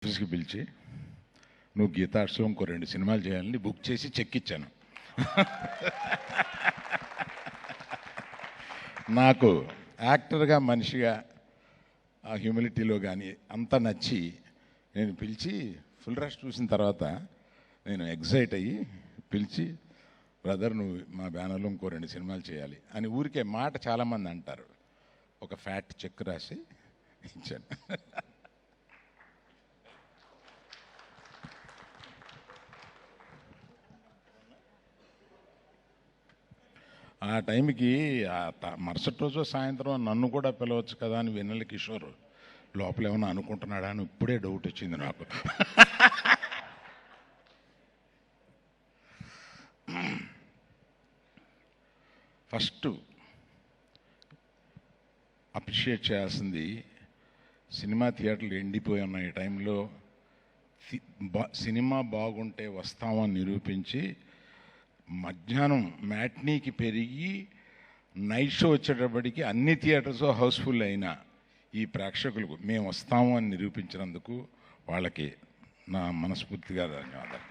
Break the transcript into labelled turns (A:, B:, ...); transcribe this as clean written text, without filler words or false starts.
A: ఆఫీస్కి పిలిచి నువ్వు గీతార్ట్స్లో ఇంకో 2 సినిమాలు చేయాలని బుక్ చేసి చెక్ ఇచ్చాను. నాకు యాక్టర్గా మనిషిగా ఆ హ్యూమిలిటీలో కానీ అంతా నచ్చి నేను పిలిచి ఫుల్ రష్ చూసిన తర్వాత నేను ఎగ్జైట్ అయ్యి పిలిచి బ్రదర్ నువ్వు మా బ్యానర్లో ఇంకో 2 సినిమాలు చేయాలి అని ఊరికే మాట చాలామంది అంటారు. ఒక ఫ్యాట్ చెక్ రాసి ఇచ్చాను. ఆ టైంకి మరుసటి రోజు సాయంత్రం నన్ను కూడా పిలవచ్చు కదా అని వెన్నెల కిషోర్ లోపల ఏమన్నా అనుకుంటున్నాడా అని ఇప్పుడే డౌట్ వచ్చింది నాకు. ఫస్ట్ అప్రిషియేట్ చేయాల్సింది సినిమా థియేటర్లు ఎండిపోయి ఉన్న ఈ టైంలో సినిమా బాగుంటే వస్తామని నిరూపించి మధ్యాహ్నం మ్యాట్నీకి పెరిగి నైట్ షో వచ్చేటప్పటికి అన్ని థియేటర్స్ హౌస్ఫుల్ అయిన ఈ ప్రేక్షకులకు మేము వస్తాము అని నిరూపించినందుకు వాళ్ళకి నా మనస్ఫూర్తిగా ధన్యవాదాలు.